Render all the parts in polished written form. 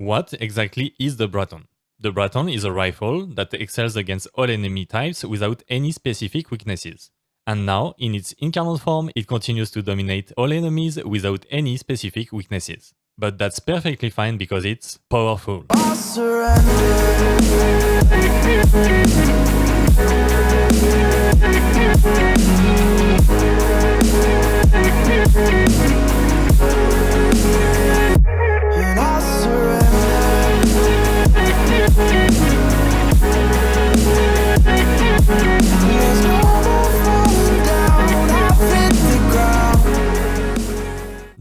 What exactly is the Braton? The Braton is a rifle that excels against all enemy types without any specific weaknesses. And now, in its Incarnon form, it continues to dominate all enemies without any specific weaknesses. But that's perfectly fine because it's powerful.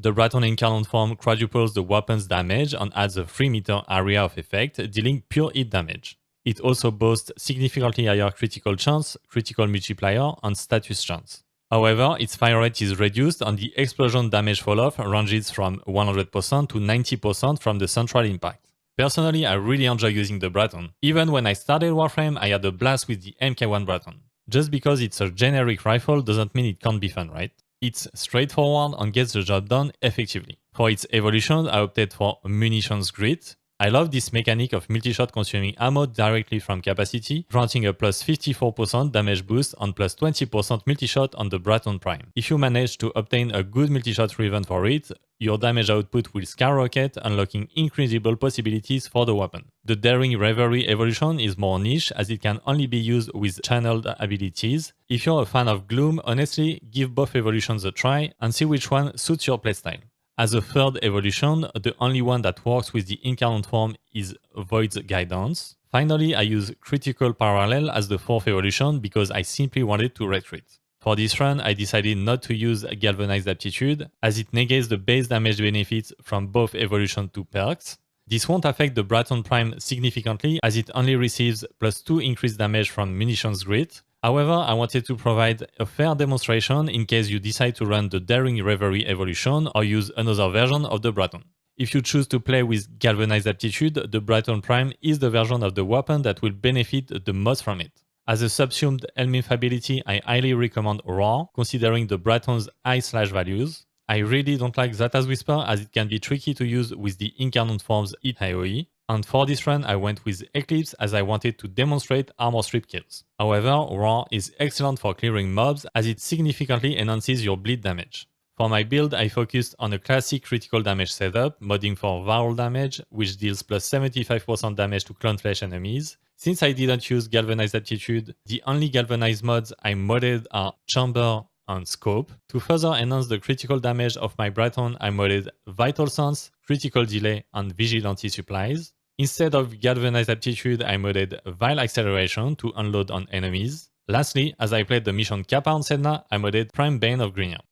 The Braton Incarnon form quadruples the weapon's damage and adds a 3-meter area of effect, dealing pure hit damage. It also boasts significantly higher critical chance, critical multiplier, and status chance. However, its fire rate is reduced and the explosion damage falloff ranges from 100% to 90% from the central impact. Personally, I really enjoy using the Braton. Even when I started Warframe, I had a blast with the MK1 Braton. Just because it's a generic rifle doesn't mean it can't be fun, right? It's straightforward and gets the job done effectively. For its evolution, I opted for Munitions Grit. I love this mechanic of multi-shot consuming ammo directly from capacity, granting a plus 54% damage boost and plus 20% multi-shot on the Braton Prime. If you manage to obtain a good multi-shot Riven for it, your damage output will skyrocket, unlocking incredible possibilities for the weapon. The Daring Reverie evolution is more niche as it can only be used with channeled abilities. If you're a fan of Gloom, honestly, give both evolutions a try and see which one suits your playstyle. As a third evolution, the only one that works with the Incarnon form is Void's Guidance. Finally, I use Critical Parallel as the fourth evolution because I simply wanted to retreat. For this run, I decided not to use Galvanized Aptitude as it negates the base damage benefits from both evolution 2 perks. This won't affect the Braton Prime significantly as it only receives plus 2 increased damage from Munitions Grit. However, I wanted to provide a fair demonstration in case you decide to run the Daring Reverie evolution or use another version of the Braton. If you choose to play with Galvanized Aptitude, the Braton Prime is the version of the weapon that will benefit the most from it. As a subsumed Helminth ability, I highly recommend Roar, considering the Braton's high slash values. I really don't like Zata's Whisper as it can be tricky to use with the Incarnon form's hit AoE. And for this run, I went with Eclipse as I wanted to demonstrate armor strip kills. However, Roar is excellent for clearing mobs as it significantly enhances your bleed damage. For my build, I focused on a classic critical damage setup, modding for Varul damage, which deals plus 75% damage to clone flesh enemies. Since I didn't use Galvanized Aptitude, the only galvanized mods I modded are Chamber and Scope. To further enhance the critical damage of my Braton, I modded Vital Sense, Critical Delay, and Vigilante Supplies. Instead of Galvanized Aptitude, I modded Vile Acceleration to unload on enemies. Lastly, as I played the mission Kappa on Sedna, I modded Prime Bane of Grinia.